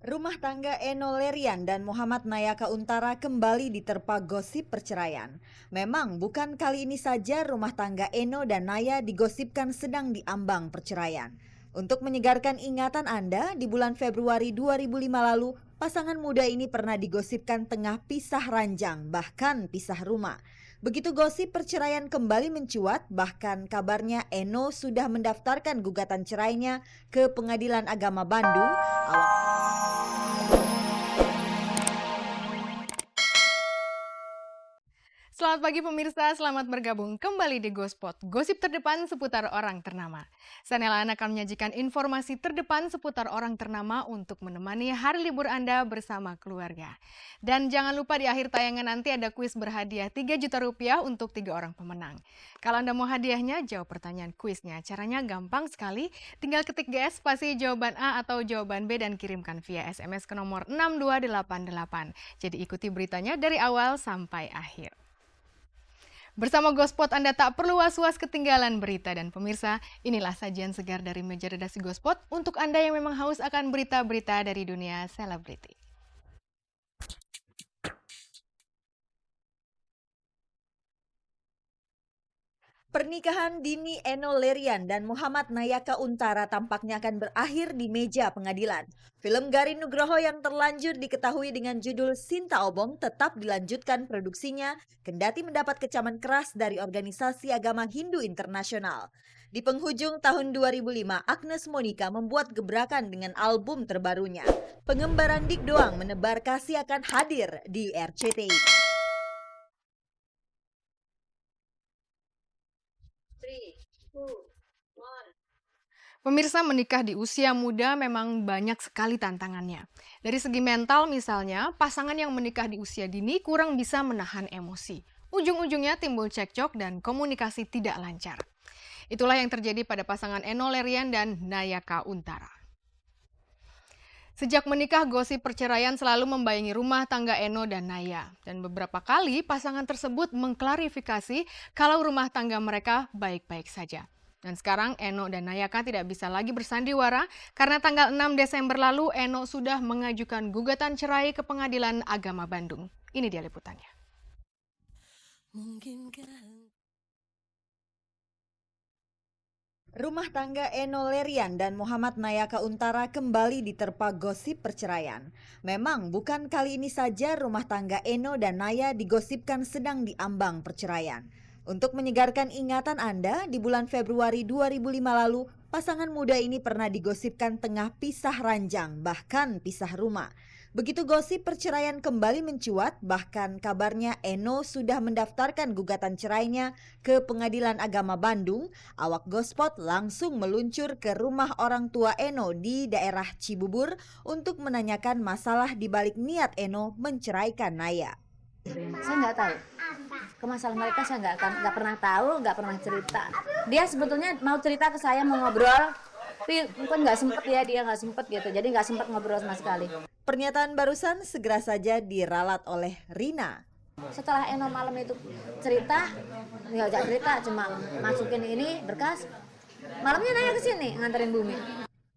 Rumah tangga Eno Lerian dan Muhammad Nayaka Untara kembali diterpa gosip perceraian. Memang bukan kali ini saja rumah tangga Eno dan Naya digosipkan sedang diambang perceraian. Untuk menyegarkan ingatan Anda, di bulan Februari 2005 lalu, pasangan muda ini pernah digosipkan tengah pisah ranjang, bahkan pisah rumah. Begitu gosip perceraian kembali mencuat, bahkan kabarnya Eno sudah mendaftarkan gugatan cerainya ke Pengadilan Agama Bandung. Selamat pagi pemirsa, selamat bergabung kembali di Gospot, gosip terdepan seputar orang ternama. Sanela akan menyajikan informasi terdepan seputar orang ternama untuk menemani hari libur Anda bersama keluarga. Dan jangan lupa di akhir tayangan nanti ada kuis berhadiah 3 juta rupiah untuk 3 orang pemenang. Kalau Anda mau hadiahnya, jawab pertanyaan kuisnya. Caranya gampang sekali, tinggal ketik GS spasi jawaban A atau jawaban B dan kirimkan via SMS ke nomor 6288. Jadi ikuti beritanya dari awal sampai akhir. Bersama Gospot Anda tak perlu was-was ketinggalan berita dan pemirsa, inilah sajian segar dari meja redaksi Gospot untuk Anda yang memang haus akan berita-berita dari dunia selebriti. Pernikahan dini Eno Lerian dan Muhammad Nayaka Untara tampaknya akan berakhir di meja pengadilan. Film Garin Nugroho yang terlanjur diketahui dengan judul Sinta Obong tetap dilanjutkan produksinya, kendati mendapat kecaman keras dari organisasi agama Hindu internasional. Di penghujung tahun 2005, Agnes Monica membuat gebrakan dengan album terbarunya. Pengembaraan Dik Doang menebar kasih akan hadir di RCTI. Pemirsa, menikah di usia muda memang banyak sekali tantangannya. Dari segi mental misalnya, pasangan yang menikah di usia dini kurang bisa menahan emosi. Ujung-ujungnya timbul cekcok dan komunikasi tidak lancar. Itulah yang terjadi pada pasangan Eno Lerian dan Nayaka Untara. Sejak menikah, gosip perceraian selalu membayangi rumah tangga Eno dan Naya. Dan beberapa kali pasangan tersebut mengklarifikasi kalau rumah tangga mereka baik-baik saja. Dan sekarang Eno dan Nayaka tidak bisa lagi bersandiwara karena tanggal 6 Desember lalu Eno sudah mengajukan gugatan cerai ke Pengadilan Agama Bandung. Ini dia liputannya. Rumah tangga Eno Lerian dan Muhammad Nayaka Untara kembali diterpa gosip perceraian. Memang bukan kali ini saja rumah tangga Eno dan Naya digosipkan sedang diambang perceraian. Untuk menyegarkan ingatan Anda, di bulan Februari 2005 lalu, pasangan muda ini pernah digosipkan tengah pisah ranjang, bahkan pisah rumah. Begitu gosip perceraian kembali mencuat, bahkan kabarnya Eno sudah mendaftarkan gugatan cerainya ke Pengadilan Agama Bandung, awak Gospot langsung meluncur ke rumah orang tua Eno di daerah Cibubur untuk menanyakan masalah di balik niat Eno menceraikan Naya. Saya nggak tahu. Kemasalah mereka saya nggak pernah tahu, nggak pernah cerita. Dia sebetulnya mau cerita ke saya, mau ngobrol, tapi mungkin nggak sempet ya, dia nggak sempet gitu. Jadi nggak sempet ngobrol sama sekali. Pernyataan barusan segera saja diralat oleh Rina. Setelah Eno malam itu cerita, nggak cerita, cuma masukin ini berkas. Malamnya nanya ke sini nganterin Bumi.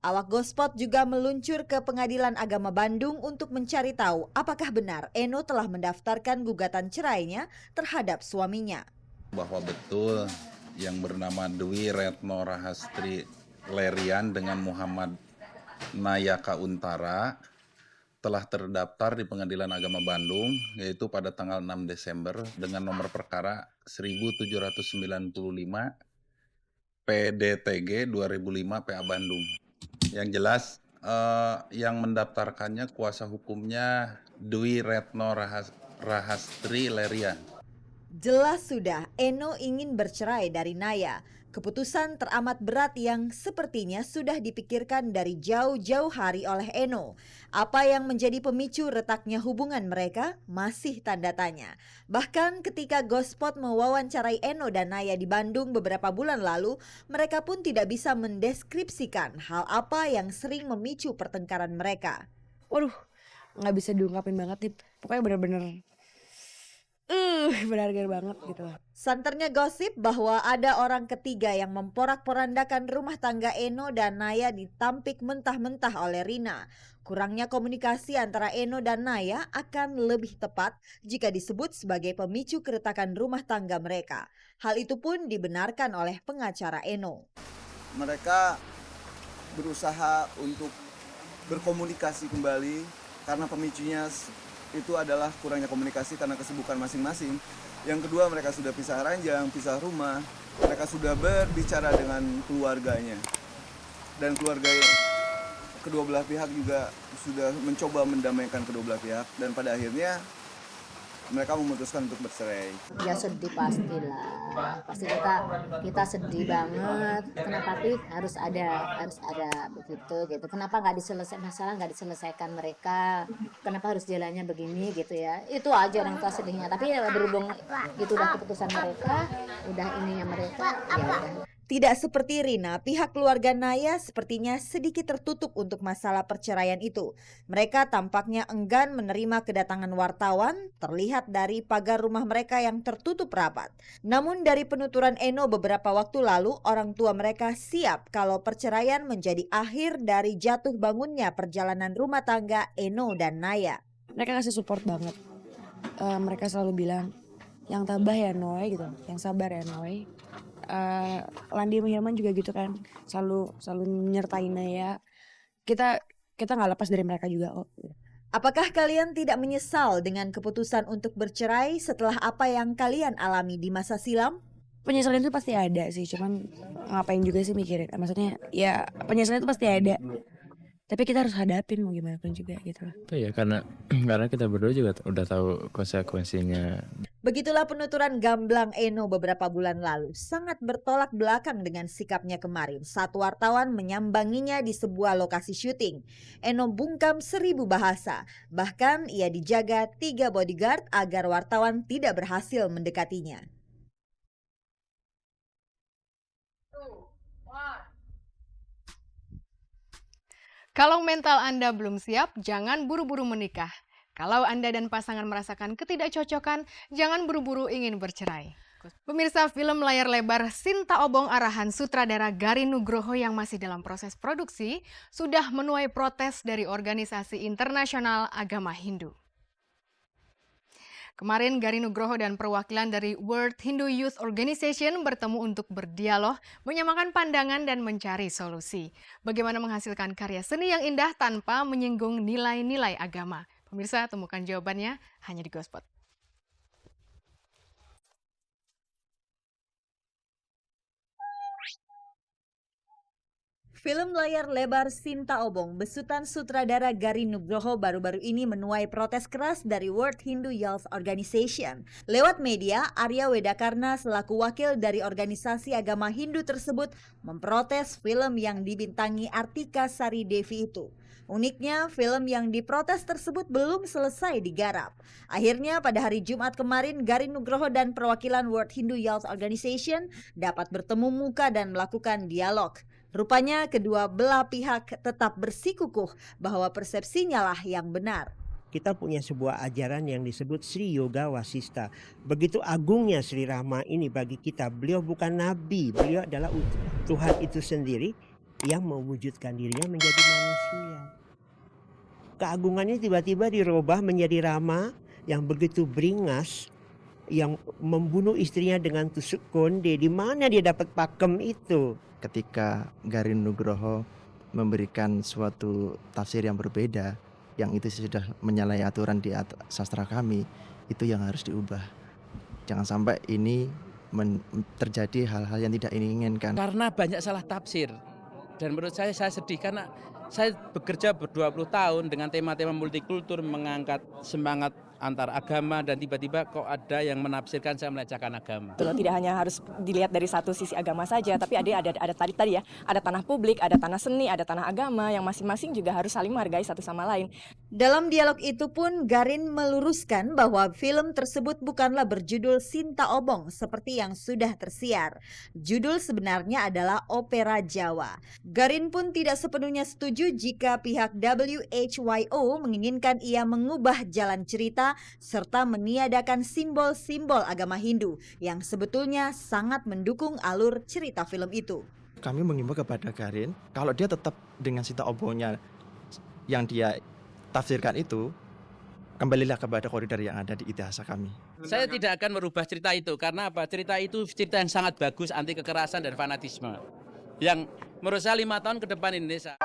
Awak Gospot juga meluncur ke Pengadilan Agama Bandung untuk mencari tahu apakah benar Eno telah mendaftarkan gugatan cerainya terhadap suaminya. Bahwa betul yang bernama Dwi Retno Rahastri Lerian dengan Muhammad Nayaka Untara telah terdaftar di Pengadilan Agama Bandung, yaitu pada tanggal 6 Desember dengan nomor perkara 1795 PDTG 2005 PA Bandung. Yang jelas yang mendaftarkannya kuasa hukumnya Dwi Retno Rahastri Lerian. Jelas sudah Eno ingin bercerai dari Naya. Keputusan teramat berat yang sepertinya sudah dipikirkan dari jauh-jauh hari oleh Eno. Apa yang menjadi pemicu retaknya hubungan mereka masih tanda tanya. Bahkan ketika Gospot mewawancarai Eno dan Naya di Bandung beberapa bulan lalu, mereka pun tidak bisa mendeskripsikan hal apa yang sering memicu pertengkaran mereka. Waduh, nggak bisa diungkapin banget nih. Pokoknya bener-bener berharga banget gitu. Santernya gosip bahwa ada orang ketiga yang memporak-porandakan rumah tangga Eno dan Naya ditampik mentah-mentah oleh Rina. Kurangnya komunikasi antara Eno dan Naya akan lebih tepat jika disebut sebagai pemicu keretakan rumah tangga mereka. Hal itu pun dibenarkan oleh pengacara Eno. Mereka berusaha untuk berkomunikasi kembali karena pemicunya itu adalah kurangnya komunikasi karena kesibukan masing-masing. Yang kedua, mereka sudah pisah ranjang, pisah rumah, mereka sudah berbicara dengan keluarganya. Dan keluarga kedua belah pihak juga sudah mencoba mendamaikan kedua belah pihak dan pada akhirnya mereka memutuskan untuk bercerai. Ya sedih pastilah, pasti kita sedih banget. Kenapa sih harus ada begitu gitu? Kenapa masalah nggak diselesaikan mereka? Kenapa harus jalannya begini gitu ya? Itu aja yang kita sedihnya. Tapi ya berhubung itu udah keputusan mereka, udah ininya mereka, ya udah. Tidak seperti Rina, pihak keluarga Naya sepertinya sedikit tertutup untuk masalah perceraian itu. Mereka tampaknya enggan menerima kedatangan wartawan, terlihat dari pagar rumah mereka yang tertutup rapat. Namun dari penuturan Eno beberapa waktu lalu, orang tua mereka siap kalau perceraian menjadi akhir dari jatuh bangunnya perjalanan rumah tangga Eno dan Naya. Mereka kasih support banget. Mereka selalu bilang, yang tabah ya Noy gitu, yang sabar ya Noy. Landi Hirman juga gitu kan, selalu nyertain Naya. Kita nggak lepas dari mereka juga kok. Apakah kalian tidak menyesal dengan keputusan untuk bercerai setelah apa yang kalian alami di masa silam? Penyesalan itu pasti ada sih, cuman ngapain juga sih mikirin. Maksudnya ya penyesalan itu pasti ada. Tapi kita harus hadapin mau gimana pun juga gitu loh. Itu ya karena kita berdua juga udah tahu konsekuensinya. Begitulah penuturan gamblang Eno beberapa bulan lalu. Sangat bertolak belakang dengan sikapnya kemarin saat wartawan menyambanginya di sebuah lokasi syuting. Eno bungkam 1000 bahasa. Bahkan ia dijaga 3 bodyguard agar wartawan tidak berhasil mendekatinya. Kalau mental Anda belum siap, jangan buru-buru menikah. Kalau Anda dan pasangan merasakan ketidakcocokan, jangan buru-buru ingin bercerai. Pemirsa, film layar lebar Sinta Obong arahan sutradara Garin Nugroho yang masih dalam proses produksi sudah menuai protes dari organisasi internasional agama Hindu. Kemarin Garin Nugroho dan perwakilan dari World Hindu Youth Organization bertemu untuk berdialog, menyamakan pandangan dan mencari solusi. Bagaimana menghasilkan karya seni yang indah tanpa menyinggung nilai-nilai agama? Pemirsa, temukan jawabannya hanya di Gospot. Film layar lebar Sinta Obong besutan sutradara Garin Nugroho baru-baru ini menuai protes keras dari World Hindu Youth Organization. Lewat media, Arya Wedakarna selaku wakil dari organisasi agama Hindu tersebut memprotes film yang dibintangi Artika Sari Devi itu. Uniknya, film yang diprotes tersebut belum selesai digarap. Akhirnya pada hari Jumat kemarin, Garin Nugroho dan perwakilan World Hindu Youth Organization dapat bertemu muka dan melakukan dialog. Rupanya kedua belah pihak tetap bersikukuh bahwa persepsinya lah yang benar. Kita punya sebuah ajaran yang disebut Sri Yoga Wasista. Begitu agungnya Sri Rama ini bagi kita. Beliau bukan nabi, beliau adalah Tuhan itu sendiri yang mewujudkan dirinya menjadi manusia. Keagungannya tiba-tiba dirubah menjadi Rama yang begitu beringas, yang membunuh istrinya dengan tusuk konde. Di mana dia dapat pakem itu? Ketika Garin Nugroho memberikan suatu tafsir yang berbeda, yang itu sudah menyalahi aturan di sastra kami, itu yang harus diubah. Jangan sampai ini terjadi hal-hal yang tidak diinginkan. Karena banyak salah tafsir. Dan menurut saya sedih karena saya bekerja ber-20 tahun dengan tema-tema multikultur, mengangkat semangat antar agama, dan tiba-tiba kok ada yang menafsirkan saya melecehkan agama. Tidak hanya harus dilihat dari satu sisi agama saja, tapi ada tadi ya, ada tanah publik, ada tanah seni, ada tanah agama yang masing-masing juga harus saling menghargai satu sama lain. Dalam dialog itu pun Garin meluruskan bahwa film tersebut bukanlah berjudul Sinta Obong seperti yang sudah tersiar. Judul sebenarnya adalah Opera Jawa. Garin pun tidak sepenuhnya setuju jika pihak WHYO menginginkan ia mengubah jalan cerita serta meniadakan simbol-simbol agama Hindu yang sebetulnya sangat mendukung alur cerita film itu. Kami mengimbau kepada Garin, kalau dia tetap dengan Sinta Obongnya yang dia tafsirkan itu, kembalilah kepada koridor yang ada di Itihasa kami. Saya tidak akan merubah cerita itu, karena apa? Cerita itu cerita yang sangat bagus, anti kekerasan dan fanatisme. Yang menurut saya 5 tahun ke depan Indonesia.